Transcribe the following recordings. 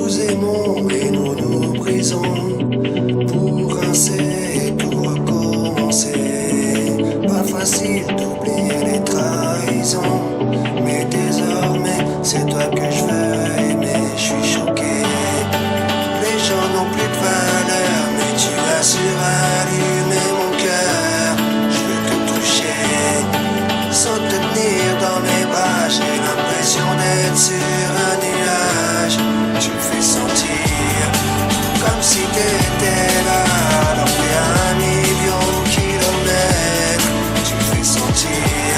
nous aimons et nous nous brisons pour rincer et tout recommencer. Pas facile d'oublier les trahisons, mais désormais c'est toi que je veux aimer. Je suis choqué, les gens n'ont plus de valeur, mais tu as su rallumer mon cœur. Je veux te toucher sans te tenir dans mes bras. J'ai l'impression d'être sur un nuage. Tu me fais sentir comme si t'étais là, alors t'es à 1 000 000 de kilomètres. Tu me fais sentir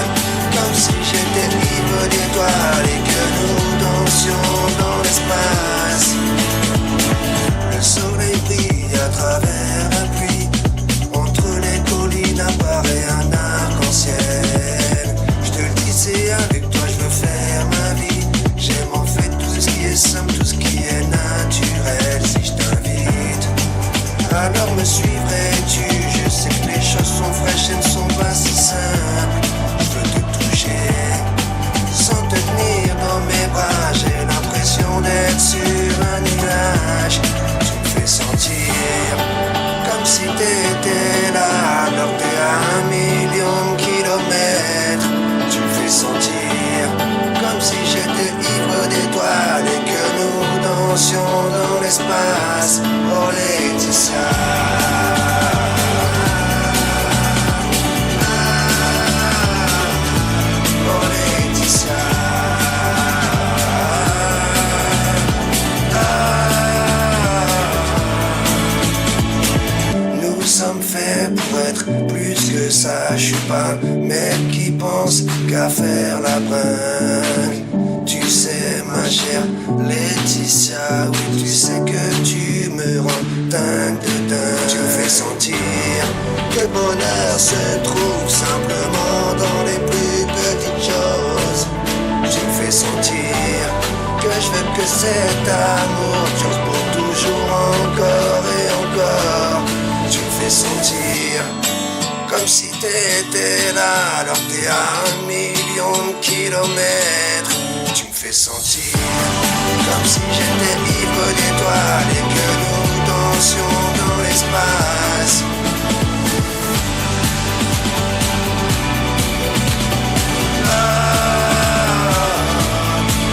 comme si j'étais ivre d'étoiles et que nous dansions dans l'espace. Le soleil brille à travers la pluie, entre les collines apparaît un arc-en-ciel. Je te le dis, c'est avec toi je veux faire ma vie. J'aime en fait tout ce qui est simple, tout ce qui est naturel. Si je t'invite, alors me suivrais-tu? Je sais que les choses sont fraîches et ne sont pas si simples. Je veux te toucher sans te tenir dans mes bras. J'ai l'impression d'être sur un nuage. Tu me fais sentir comme si t'étais là, alors t'es à 1 000 000 de kilomètres. Tu me fais sentir comme si j'étais ivre d'étoiles et que nous dansions dans l'espace. Oh Laetitia, oh Laetitia, nous sommes faits pour être plus que ça. Je suis pas un mec qui pense qu'à faire la bringue. Tu sais ma chère Laetitia, oui tu sais que tu me rends dingue de dingue. Tu me fais sentir que le bonheur se trouve simplement dans les plus petites choses. Tu me fais sentir que je veux que cet amour dure pour toujours, encore et encore. Tu me fais sentir comme si t'étais là, alors t'es à 1 000 000 de kilomètres. Tu me fais sentir comme si j'étais ivre d'étoiles et que nous dansions dans l'espace.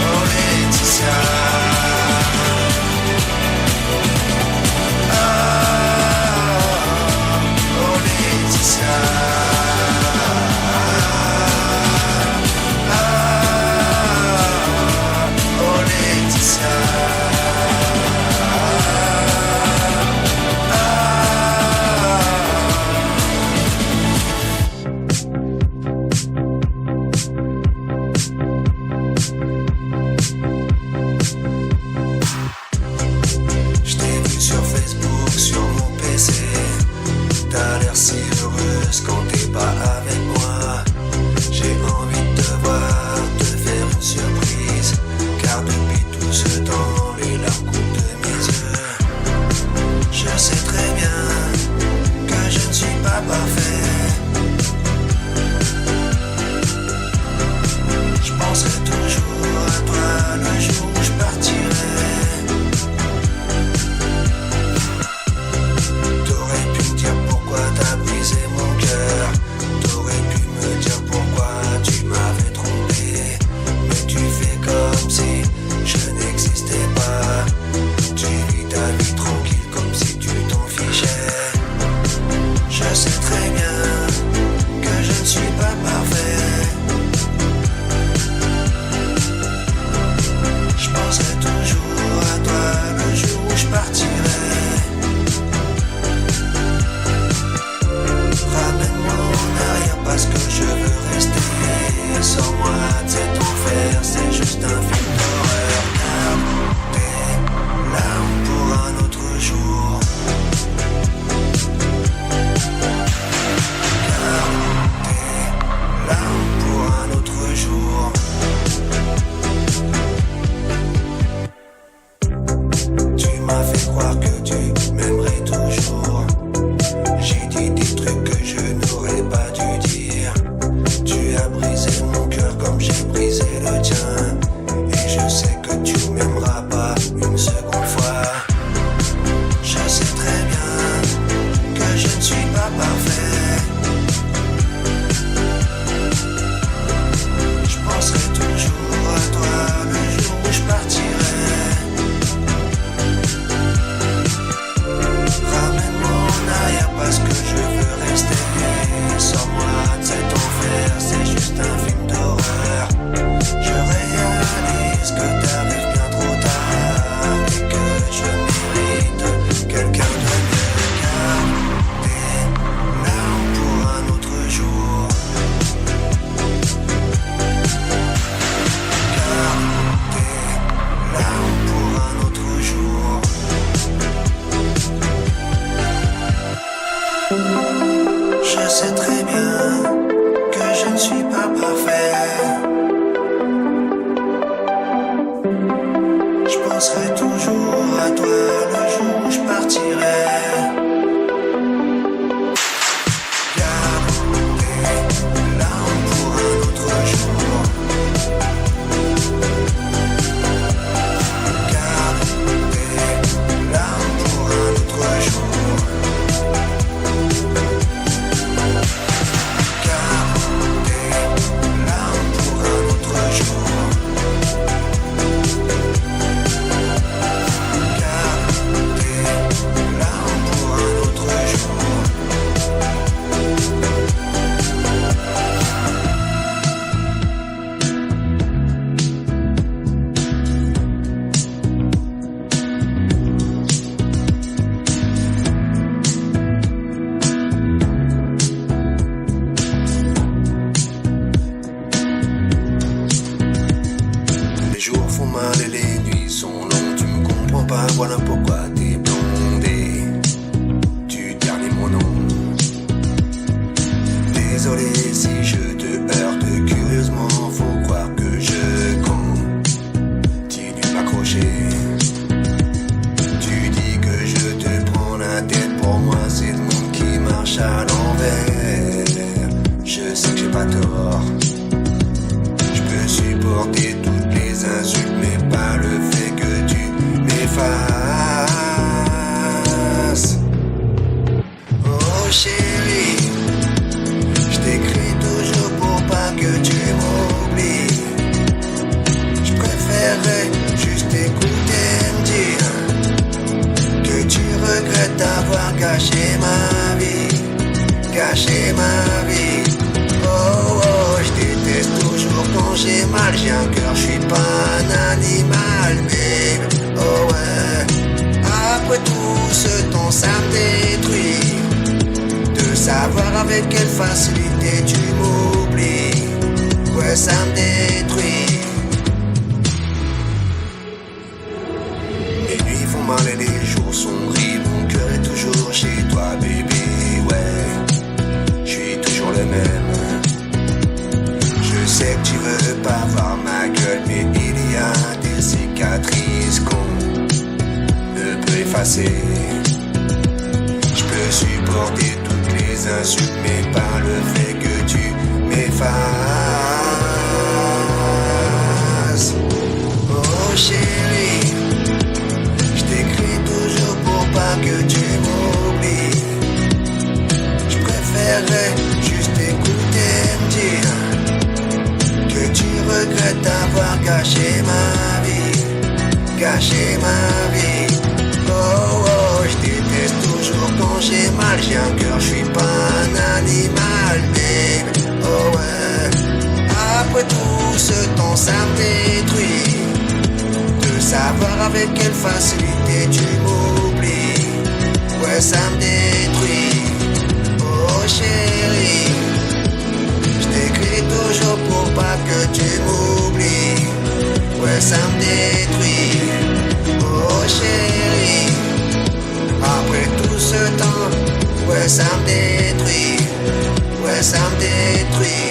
Oh Laetitia, oh Laetitia, oh Laetitia. Je t'ai vu sur Facebook, sur mon PC. T'as l'air si heureuse quand t'es pas avec moi. J'ai envie de te voir, te faire une surprise. Car depuis tout ce temps, les larmes coulent de mes yeux. Je sais très bien que je ne suis pas parfait. Je penserai toujours à toi le jour où je partirai. T'aurais pu me dire pourquoi t'as brisé mon cœur. T'aurais pu me dire pourquoi tu m'avais trompé. Mais tu fais comme si je n'existais pas. Tu vis ta vie tranquille comme si tu t'en fichais. Je sais très bien que je ne suis pas parfait. Je penserai toujours à toi le jour où je partirai. Ramène-moi en arrière parce que je veux rester. Sors-moi de cet enfer, c'est juste un film d'horreur. Garde tes larmes pour un autre jour. Garde tes larmes pour un autre jour. Tu m'as fait croire que tu m'aimerais toujours. J'ai dit des trucs que je n'aurais pas dû dire. Tu as brisé mon cœur comme j'ai brisé le tien. Et je sais que tu m'aimeras pas une seconde. larmes pour un autre jour. Je sais très bien que je ne suis pas parfait. Je penserai toujours à toi le jour où je partirai. Et les nuits sont longues, tu me comprends pas, voilà pourquoi t'es blonde et tu ternis mon nom. Désolé si je te heurte curieusement, faut croire que je continue de m'accrocher. Tu dis que je te prends la tête, pour moi c'est le monde qui marche à l'envers. Je sais que j'ai pas tort, je peux supporter toutes les insultes, mais pas le fait que tu m'effaces. Oh chérie, je t'écris toujours pour pas que tu m'oublies. Je préférerais juste écouter me dire que tu regrettes d'avoir gâché ma vie, gâché ma vie. Oh oh, je déteste toujours quand j'ai mal, j'ai un cœur, je suis pas un animal, mais oh ouais. Après tout ce temps ça me détruit de savoir avec quelle facilité tu m'oublies. Ouais, ça me détruit. Les nuits font mal et les jours sont gris, mon cœur est toujours chez toi baby, ouais, je suis toujours le même. Je sais que tu veux pas voir ma gueule, mais il y a des cicatrices qu'on ne peut effacer. Je peux supporter toutes les insultes, mais pas le fait que tu m'effaces. Oh chérie, je t'écris toujours pour pas que tu m'oublies. Je préférerais juste écouter me dire que tu regrettes d'avoir gâché ma vie, gâché ma vie. Oh oh, je déteste toujours quand j'ai mal, j'ai un cœur, je suis pas un animal, mais oh ouais. Après tout ce temps ça me détruit de savoir avec quelle facilité tu m'oublies. Ouais, ça me détruit. Oh chérie, je t'écris toujours pour pas que tu m'oublies. Ouais, ça me détruit. Oh chérie, après tout ce temps, ouais, ça me détruit. Ouais, ça me détruit.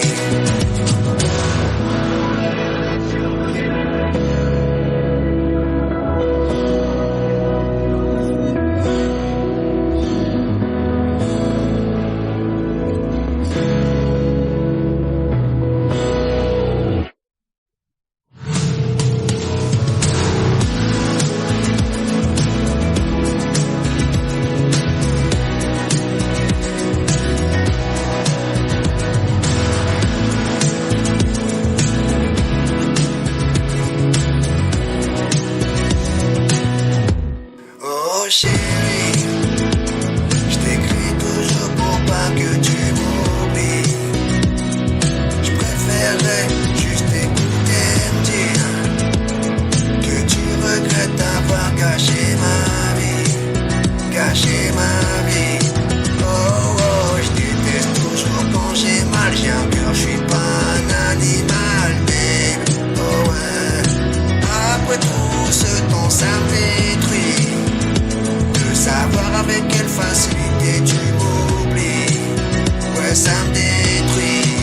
ça me détruit de savoir avec quelle facilité tu m'oublies. Ouais, ça me détruit.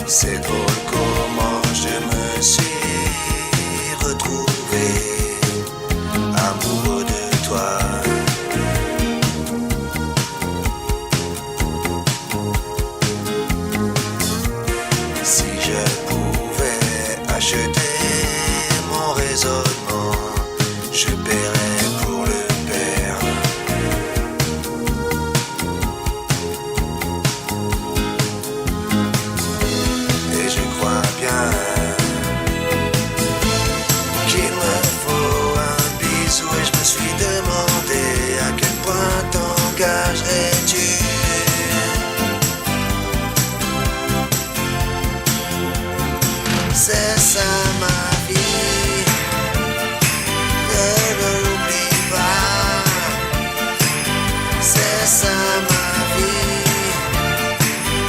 C'est drôle comment je me suis retrouvé amoureux de toi. Si je pouvais acheter mon raisonnement, je paierais pour le perdre. Et je crois bien qu'il me faut un bisou. Et je me suis demandé à quel point t'engagerais-tu. C'est ça ma vie, ne l'oublie pas. C'est ça ma vie,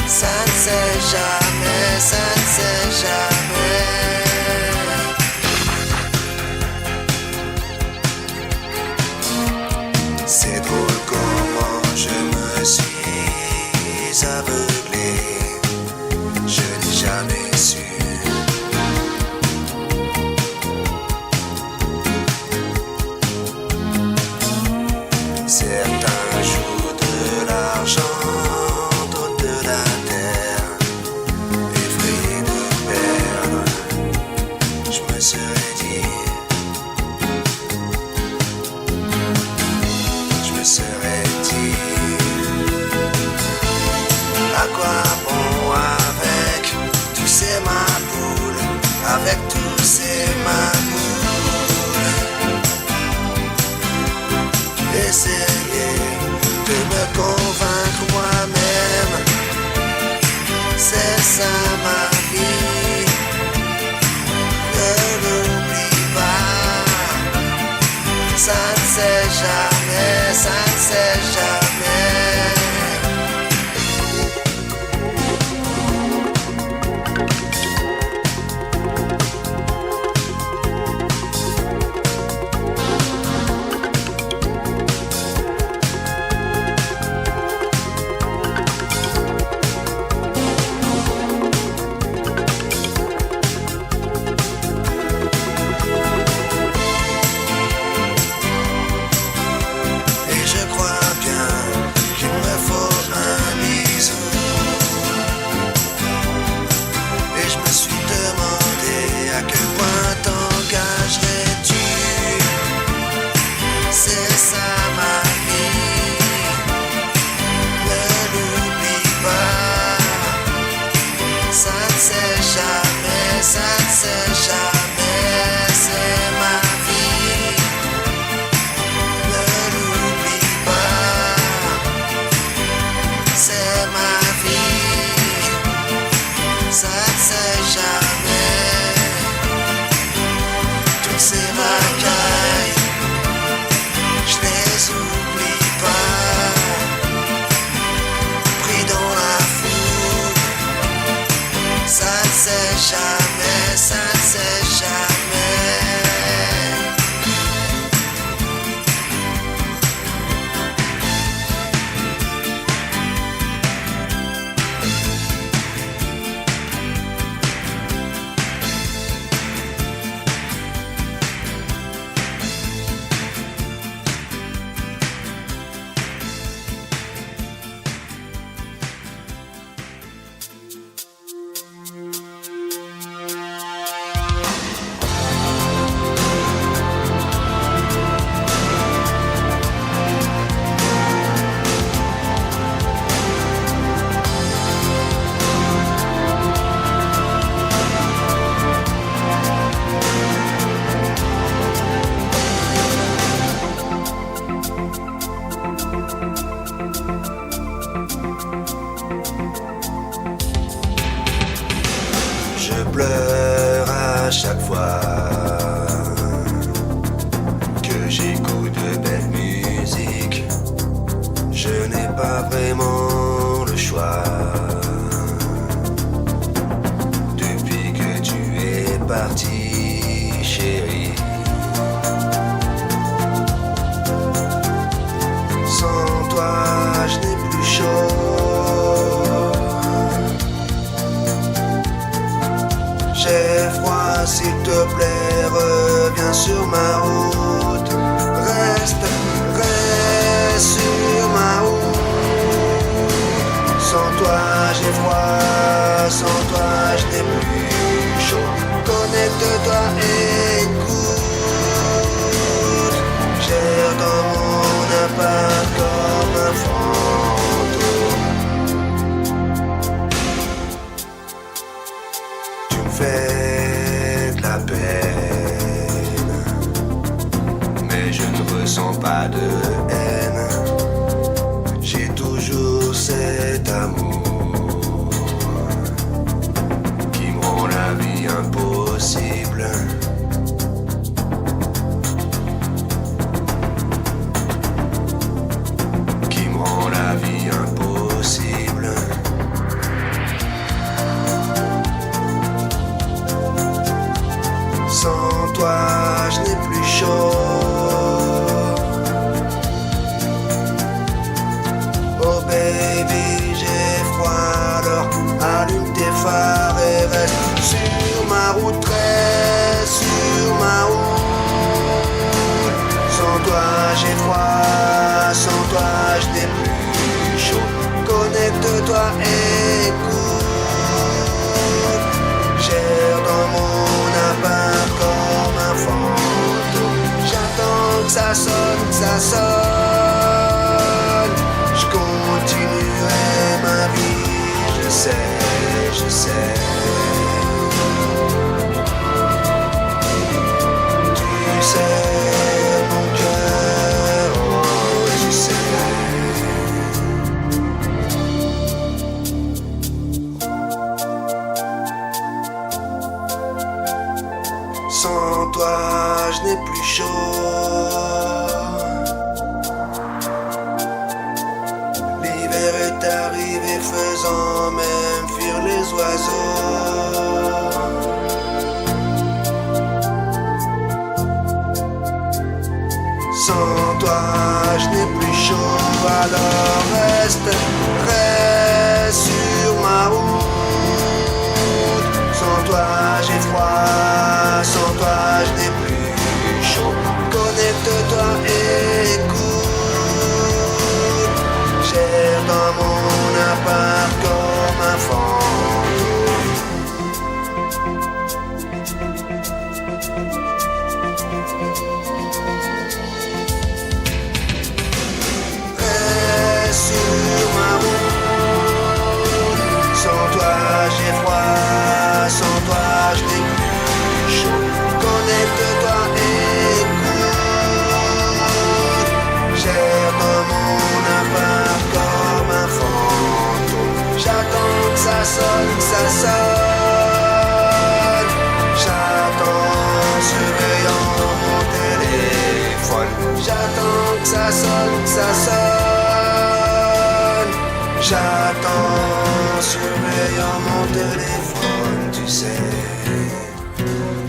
ça ne sait jamais, ça ne sait jamais. C'est drôle comment je me suis aveuglé, je n'ai jamais su. Certains jouent de l'argent, d'autres de la terre, effrayés de perdre. Je me serais dit, à quoi bon avec tous ces maboules, avec tous ces maboules. Essayer de me convaincre moi-même, c'est ça ma vie, ne l'oublie pas. Ça ne sait jamais, ça ne sait jamais. à chaque fois que j'écoute de belle musique, je n'ai pas vraiment le choix. Depuis que tu es parti, chérie, sans toi je n'ai plus chaud. J'ai froid, s'il te plaît, reviens sur ma route. Reste sur ma route. Sans toi j'ai froid, sans toi je n'ai plus chaud. Connecte-toi, écoute. J'erre dans mon appart comme un fantôme. Tu me fais de la peine, mais je ne ressens pas de haine. J'ai toujours cet amour qui me rend la vie impossible. Qui me rend la vie impossible. Sans toi je n'ai plus chaud. Oh baby j'ai froid, alors allume tes phares et reste sur ma route, reste sur ma route. Sans toi j'ai froid, sans toi je n'ai plus chaud. Connecte-toi, écoute. J'erre dans mon appart comme un fantôme. J'attends que ça sonne, que ça sonne. Je continuerai ma vie, je sais, je sais. Tu sais, mon cœur, oh, tu sais. Sans toi je n'ai plus chaud. L'hiver est arrivé faisant même fuir les oiseaux. Sans toi je n'ai plus chaud. Alors reste sur ma route. Sans toi j'ai froid, sans toi je n'ai plus chaud. Connecte-toi, écoute. J'erre dans mon appart comme un fantôme. Reste sur ma route. Sans toi j'ai froid, sans toi je n'ai plus chaud. Connecte-toi, écoute. J'erre dans mon appart comme un fantôme. J'attends que ça sonne, que ça sonne. J'attends surveillant mon téléphone. J'attends que ça sonne, que ça sonne. J'attends surveillant mon téléphone. Tu sais,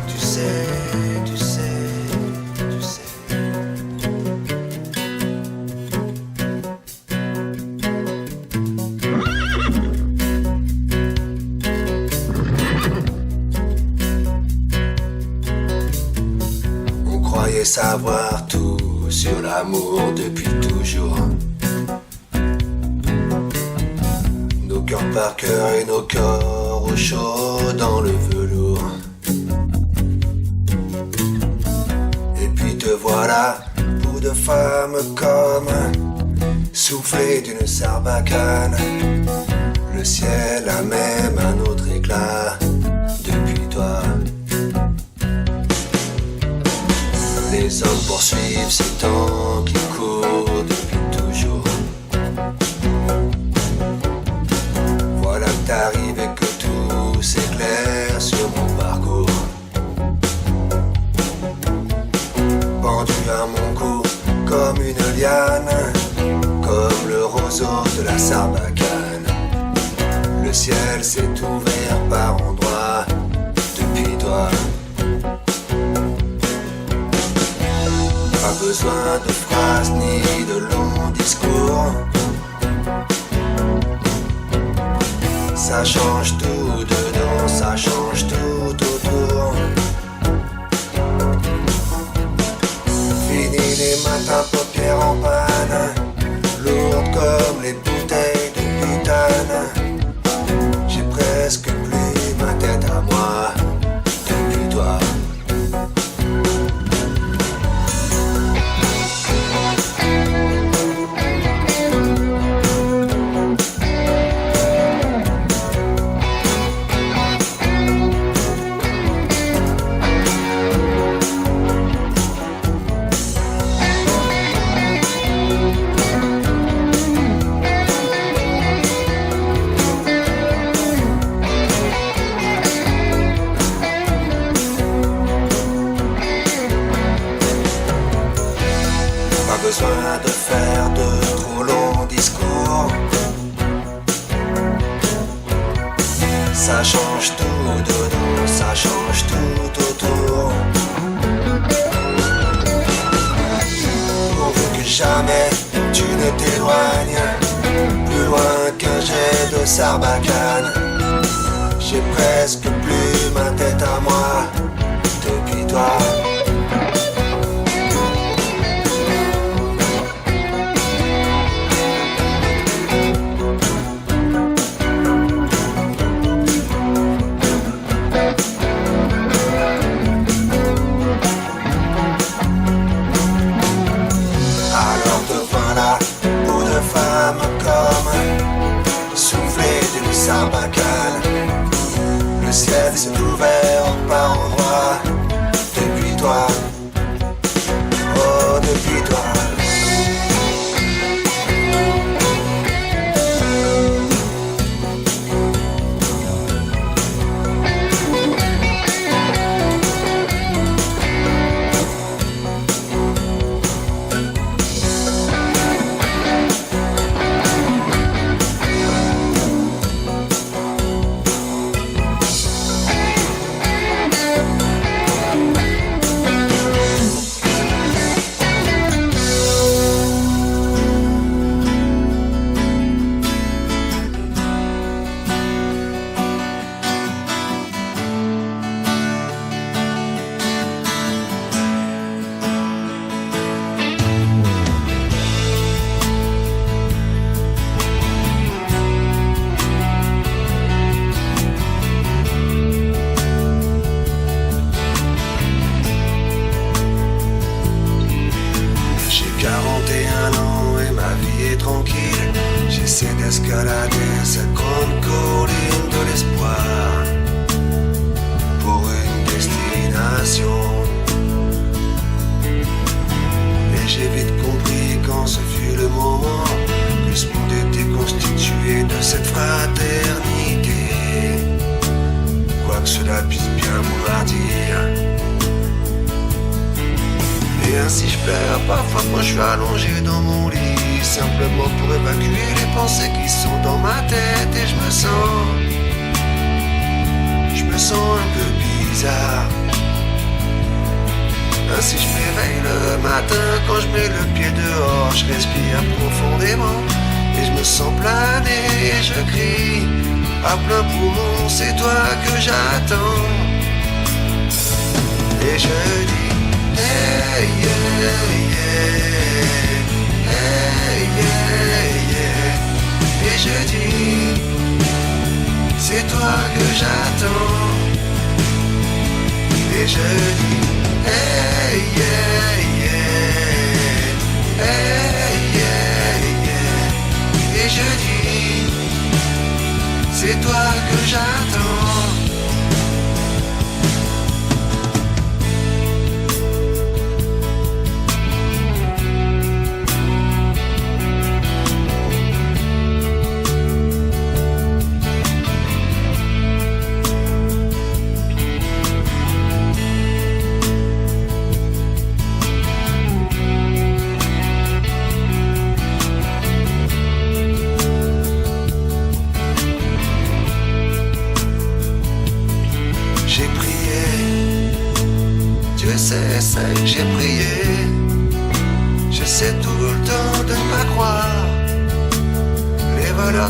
tu sais, tu sais, tu sais. On croyait savoir tout sur l'amour depuis toujours. Nos cœurs par cœur et nos corps au chaud dans le velours. Et puis te voilà, bout de femme comme soufflé d'une sarbacane. Le ciel a même un autre éclat depuis toi. Les hommes poursuivent ces temps qui courent depuis toujours. Voilà que t'arrives et que tout s'éclaire sur mon parcours. roseaux de la Sarbacane. Le ciel s'est ouvert par endroits depuis toi. Pas besoin de phrases ni de longs discours. Ça change tout dedans, ça change tout autour. Fini les matins, paupières en panne, lourdes comme les bouteilles de butane. J'ai presque plus ma tête à moi depuis toi. Besoin de faire de trop longs discours. Ça change tout dedans, ça change tout autour. Pourvu que jamais tu ne t'éloignes plus loin qu'un jet de Sarbacane. J'ai presque plus ma tête à moi depuis toi. Le ciel s'est ouvert par endroits depuis toi. Oh, depuis toi. J'essaie d'escalader cette grande colline de l'espoir pour une destination. Et j'ai vite compris quand ce fut le moment que ce monde était constitué de cette fraternité. Quoi que cela puisse bien vouloir dire. Et ainsi je perds parfois quand je suis allongé dans mon lit, simplement pour évacuer les pensées qui sont dans ma tête. Et je me sens un peu bizarre. Ainsi je m'éveille le matin, quand je mets le pied dehors, je respire profondément et je me sens planer et je crie à plein poumon, c'est toi que j'attends. Et je dis hey yeah yeah, hey yeah yeah. Et je dis c'est toi que j'attends. Et je dis hey yeah yeah, hey yeah yeah. Et je dis c'est toi que j'attends.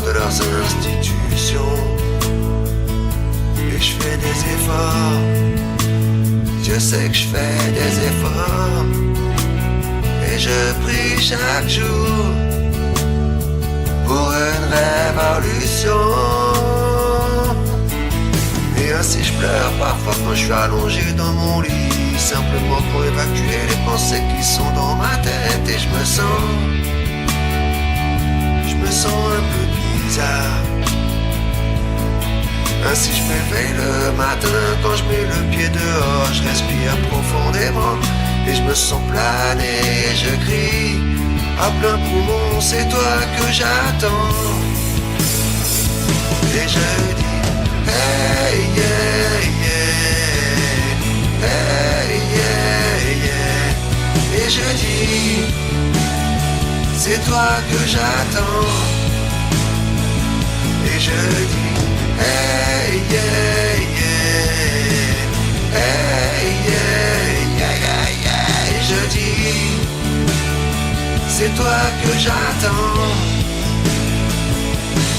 l'histoire de leurs institutions. Et je fais des efforts, Dieu sait que je fais des efforts. Et je prie chaque jour pour une révolution. Et ainsi je pleure parfois quand je suis allongé dans mon lit, simplement pour évacuer les pensées qui sont dans ma tête. Et je me sens un peu bizarre. Ainsi je m'éveille le matin, quand je mets le pied dehors, je respire profondément et je me sens planer. Et je crie à plein poumon, c'est toi que j'attends. Et je dis hey yeah yeah, hey yeah yeah. Et je dis c'est toi que j'attends. Et je dis hey yeah yeah, hey yeah yeah yeah yeah. Et je dis c'est toi que j'attends.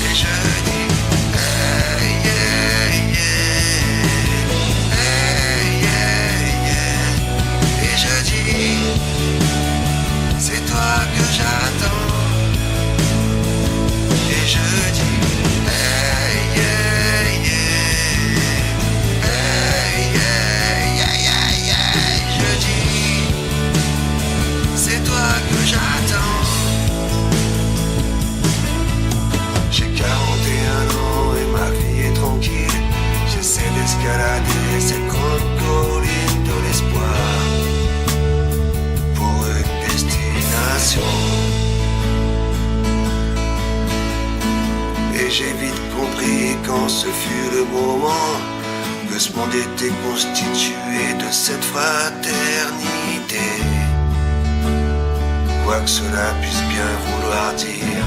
Et je dis hey yeah yeah, hey yeah yeah. Et je dis c'est toi que j'attends. Et je dis hey yeah yeah, hey yeah yeah yeah yeah. Et je dis c'est toi que j'attends. J'ai 41 ans et ma vie est tranquille. J'essaie d'escalader cette grande colline de l'espoir pour une destination. Et j'ai vite compris quand ce fut le moment que ce monde était constitué de cette fraternité. Quoi que cela puisse bien vouloir dire.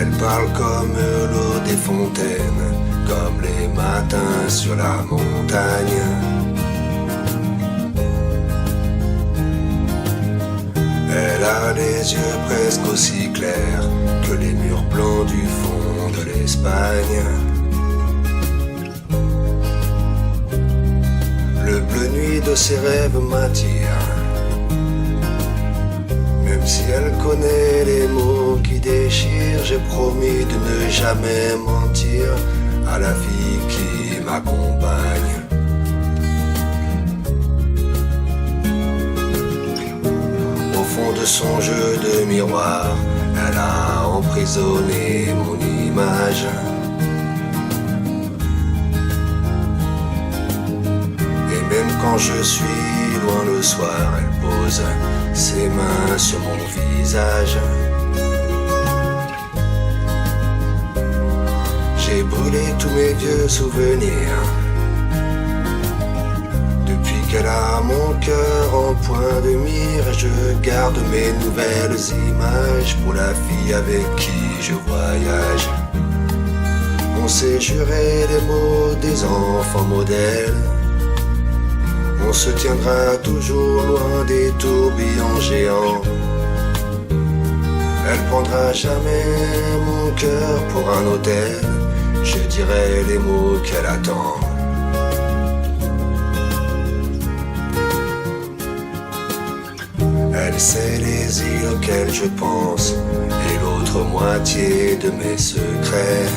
Elle parle comme l'eau des fontaines, comme les matins sur la montagne. Elle a les yeux presque aussi clairs que les murs blancs du fond de l'Espagne. Le bleu nuit de ses rêves m'attire, même si elle connaît les mots qui déchirent. J'ai promis de ne jamais mentir à la fille qui m'accompagne. Au fond de son jeu de miroir, elle a emprisonné mon image. Et même quand je suis loin le soir, elle pose ses mains sur mon visage. J'ai brûlé tous mes vieux souvenirs depuis qu'elle a mon cœur en point de mire. Et je garde mes nouvelles images pour la fille avec qui je voyage. On s'est juré les mots des enfants modèles. On se tiendra toujours loin des tourbillons géants. Elle prendra jamais mon cœur pour un hôtel. Je dirai les mots qu'elle attend. Elle sait les îles auxquelles je pense et l'autre moitié de mes secrets.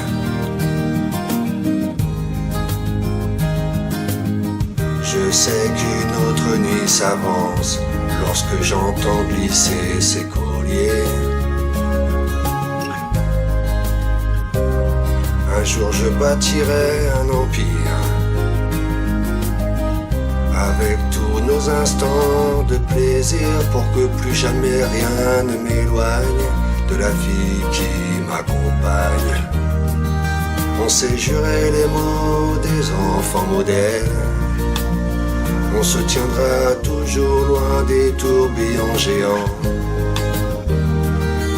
Je sais qu'une autre nuit s'avance lorsque j'entends glisser ses colliers. Un jour je bâtirai un empire avec tous nos instants de plaisir pour que plus jamais rien ne m'éloigne de la fille qui m'accompagne. On s'est juré les mots des enfants modèles. On se tiendra toujours loin des tourbillons géants.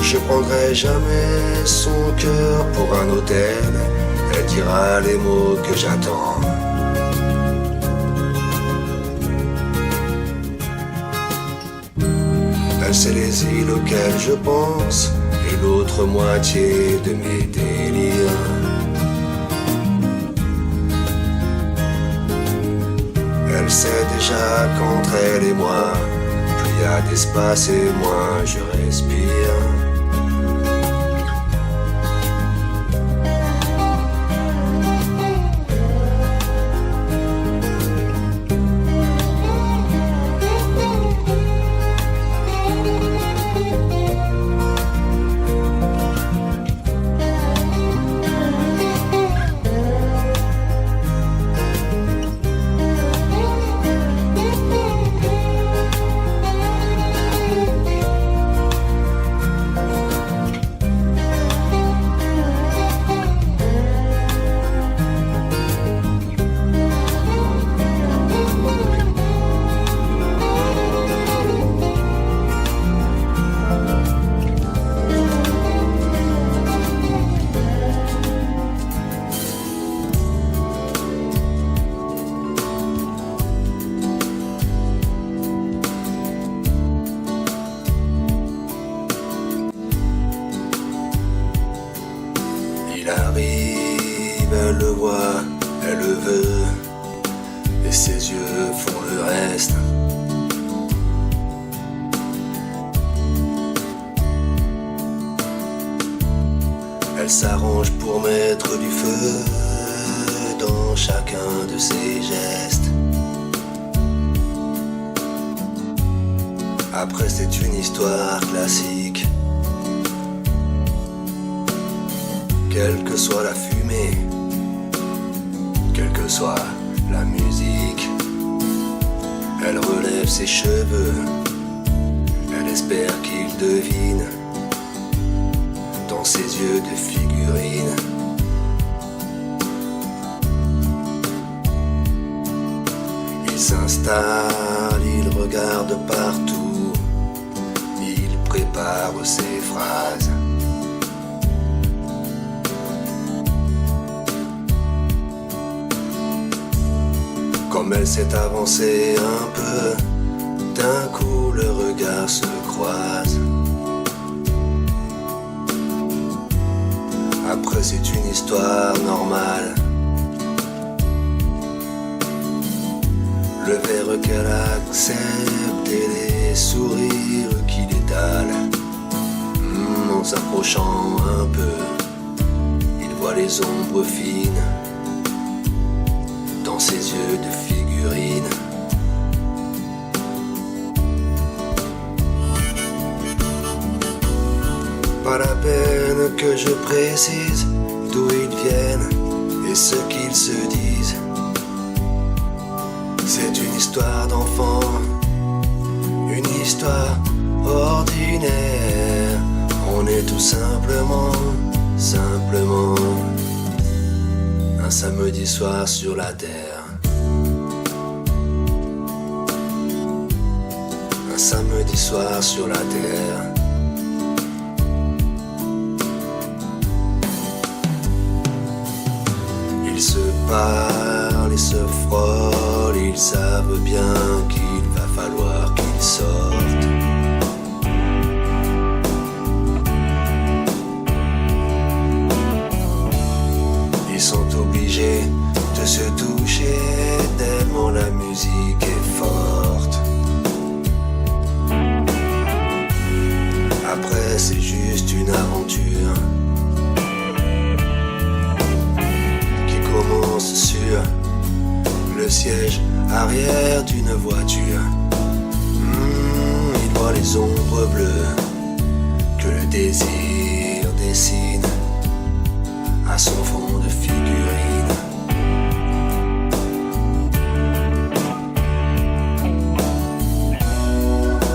Je prendrai jamais son cœur pour un hôtel. Elle dira les mots que j'attends. Elle sait les îles auxquelles je pense et l'autre moitié de mes délires. Elle sait déjà qu'entre elle et moi, plus y a d'espace et moins je respire. Il arrive, elle le voit, elle le veut, et ses yeux font le reste. Elle s'arrange pour mettre du feu dans chacun de ses gestes. Après c'est une histoire classique. Quelle que soit la fumée, quelle que soit la musique, elle relève ses cheveux, elle espère qu'il devine dans ses yeux de figurine. Il s'installe, il regarde partout, il prépare ses phrases. Comme elle s'est avancée un peu, d'un coup le regard se croise. Après c'est une histoire normale. Le verre qu'elle accepte et les sourires qu'il étale. En s'approchant un peu, il voit les ombres fines dans ses yeux de figurine. Pas la peine que je précise d'où ils viennent et ce qu'ils se disent. C'est une histoire d'enfant, une histoire ordinaire. On est tout simplement un samedi soir sur la terre. Un samedi soir sur la terre. Ils se parlent et se frôlent, ils savent bien qu'il va falloir qu'ils sortent. Ils sont obligés de se toucher tellement la musique est forte. Après c'est juste une aventure qui commence sur le siège arrière d'une voiture. Il voit les ombres bleues que le désir dessine à son fond de figurine.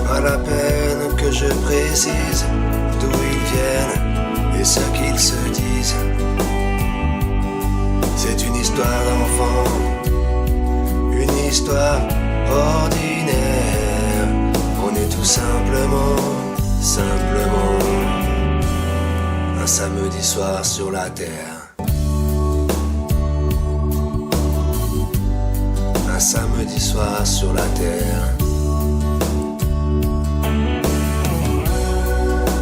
Pas la peine que je précise d'où ils viennent et ce qu'ils se disent. C'est une histoire d'enfant, une histoire ordinaire. On est tout simplement un samedi soir sur la terre. Un samedi soir sur la terre.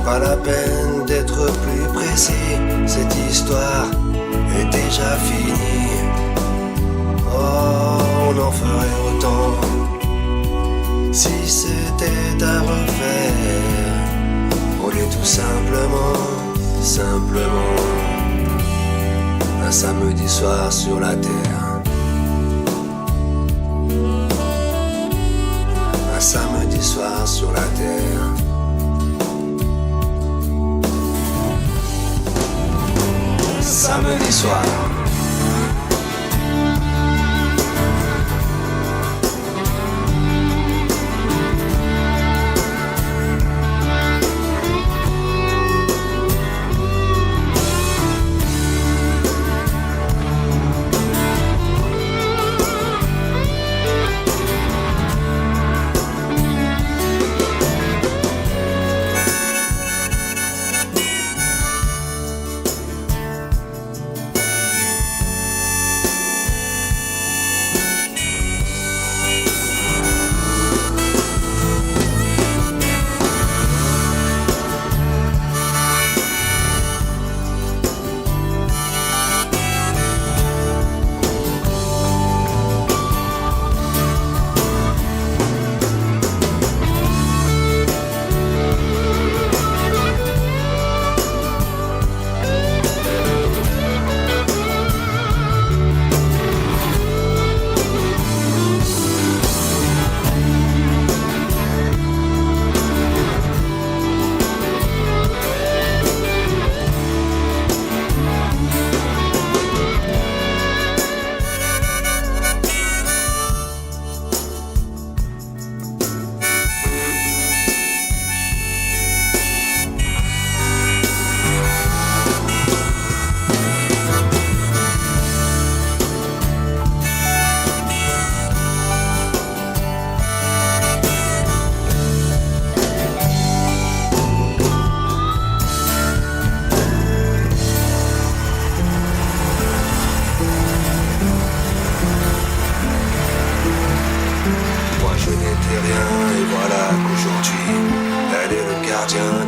Pas la peine d'être plus précis, cette histoire est déjà finie. Oh, on en ferait autant si c'était à refaire. On est tout simplement un samedi soir sur la terre. Un samedi soir sur la terre. Samedi soir.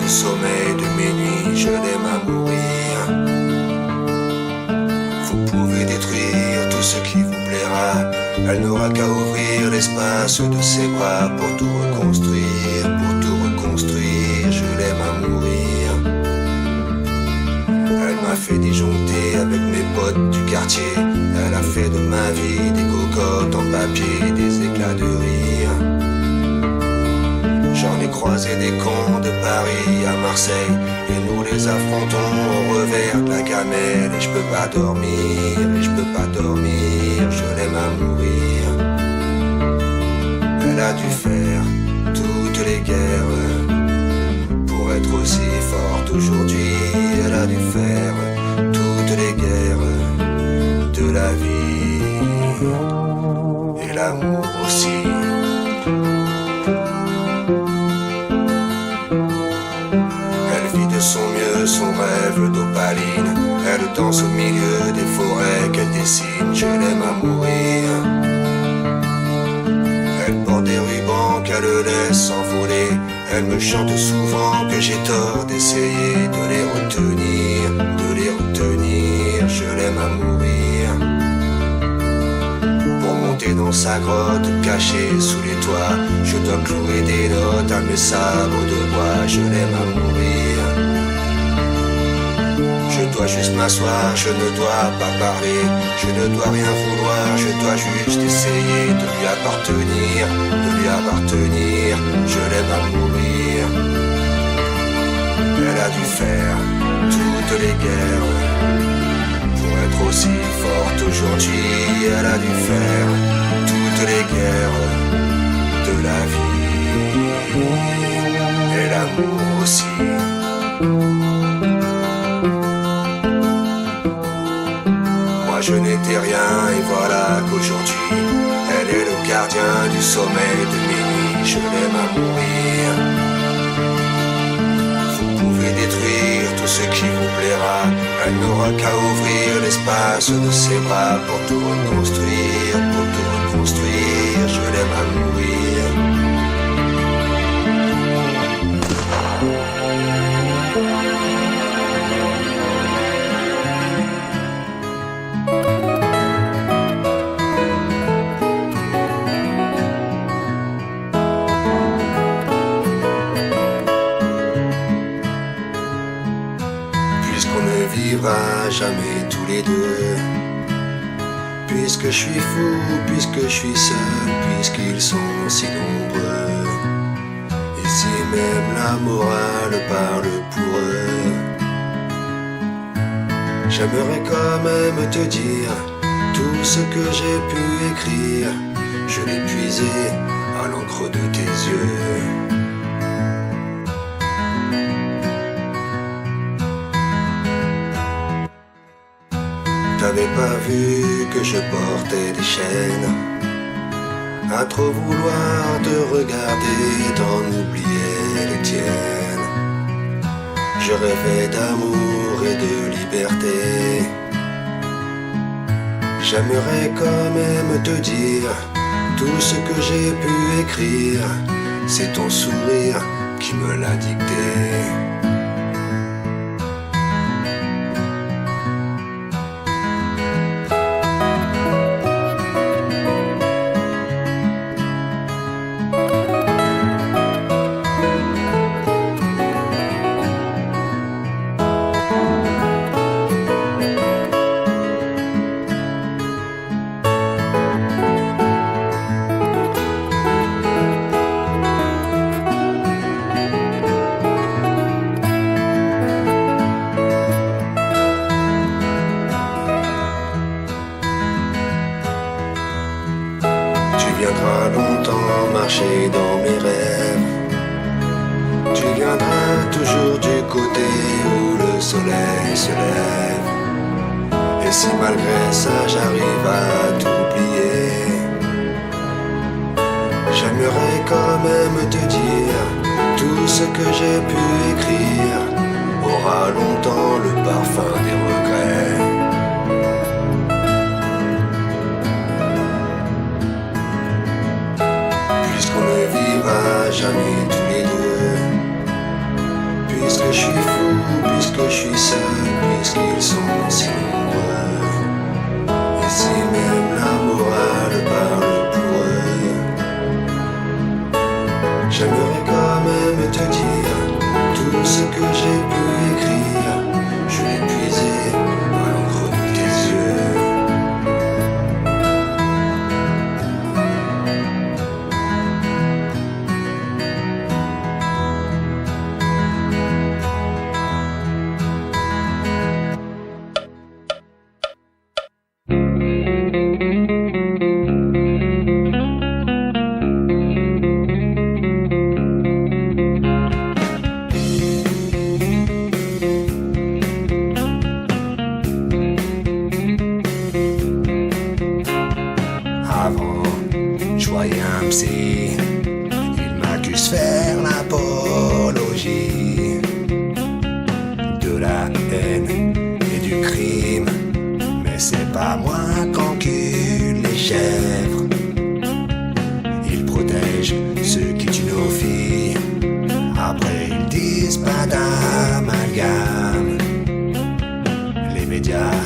Du sommeil de mes nuits, je l'aime à mourir. Vous pouvez détruire tout ce qui vous plaira. Elle n'aura qu'à ouvrir l'espace de ses bras pour tout reconstruire, je l'aime à mourir. Elle m'a fait disjoncter avec mes potes du quartier. Elle a fait de ma vie des cocottes en papier, des éclats de rire. J'en ai croisé des cons de Paris à Marseille, et nous les affrontons au revers de la gamelle. Et je peux pas dormir, je l'aime à mourir. Elle a dû faire toutes les guerres pour être aussi forte aujourd'hui. Elle a dû faire toutes les guerres de la vie, et l'amour aussi. Son mieux, son rêve d'opaline. Elle danse au milieu des forêts qu'elle dessine. Je l'aime à mourir. Elle porte des rubans qu'elle laisse s'envoler. Elle me chante souvent que j'ai tort d'essayer de les retenir, je l'aime à mourir. Pour monter dans sa grotte cachée sous les toits, je dois clouer des notes à mes sabots de bois. Je l'aime à mourir. Je dois juste m'asseoir, je ne dois pas parler, je ne dois rien vouloir, je dois juste essayer de lui appartenir, je l'aime à mourir. Elle a dû faire toutes les guerres pour être aussi forte aujourd'hui. Elle a dû faire toutes les guerres de la vie, et l'amour aussi. Je n'étais rien et voilà qu'aujourd'hui elle est le gardien du sommeil de minuit, je l'aime à mourir. Vous pouvez détruire tout ce qui vous plaira, elle n'aura qu'à ouvrir l'espace de ses bras pour tout reconstruire, je l'aime à mourir. Puisqu'on ne vivra jamais tous les deux, puisque je suis fou, puisque je suis seul, puisqu'ils sont si nombreux, ici même la morale parle pour eux. J'aimerais quand même te dire tout ce que j'ai pu écrire, je l'ai puisé à l'encre de tes yeux. T'avais pas vu que je portais des chaînes, à trop vouloir te regarder, d'en oublier les tiennes. Je rêvais d'amour et de liberté. J'aimerais quand même te dire tout ce que j'ai pu écrire, c'est ton sourire qui me l'a dicté. Tu viendras longtemps marcher dans mes rêves. Tu viendras toujours du côté où le soleil se lève. Et si malgré ça j'arrive à t'oublier, j'aimerais quand même te dire tout ce que j'ai pu écrire aura longtemps le parfum des regrets. Puisqu'on ne vivra jamais tous les deux, puisque je suis fou, puisque je suis seul, puisqu'ils sont si nombreux, ici même la morale parle pour eux. J'aimerais quand même te dire tout ce que j'ai pu écrire, je l'ai puisé à l'encre de tes yeux. Avant, je voyais un psy, il m'accuse faire l'apologie de la haine et du crime. Mais c'est pas moi qu'enculent les chèvres. Ils protègent ceux qui tuent nos filles. Après ils disent pas d'amalgame. Les médias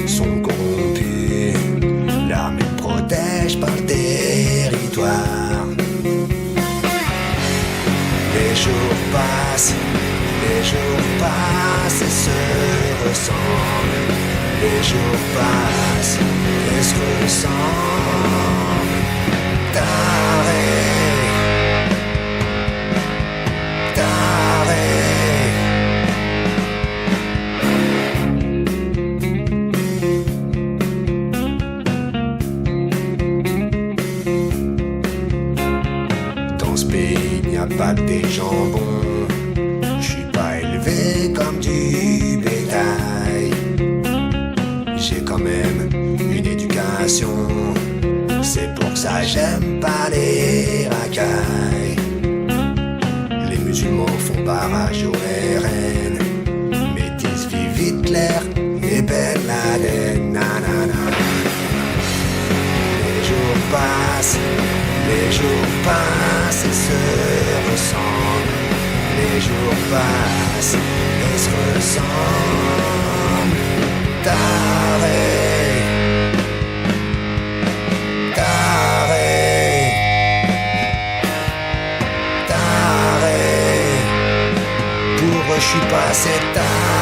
sont corrompus, l'armée protège par le territoire. Les jours passent et se ressemblent. Les jours passent et se ressemblent. Dans ce pays, il n'y a pas que des jambons. Je suis pas élevé comme du bétail. J'ai quand même une éducation C'est pour ça j'aime pas les racailles. Les musulmans font barrage au RN. Métis vive Hitler et Ben Laden. Nanana. Les jours passent et se ressemblent. Les jours passent et se ressemblent. Taré, taré, taré. Pour eux je suis passé tard.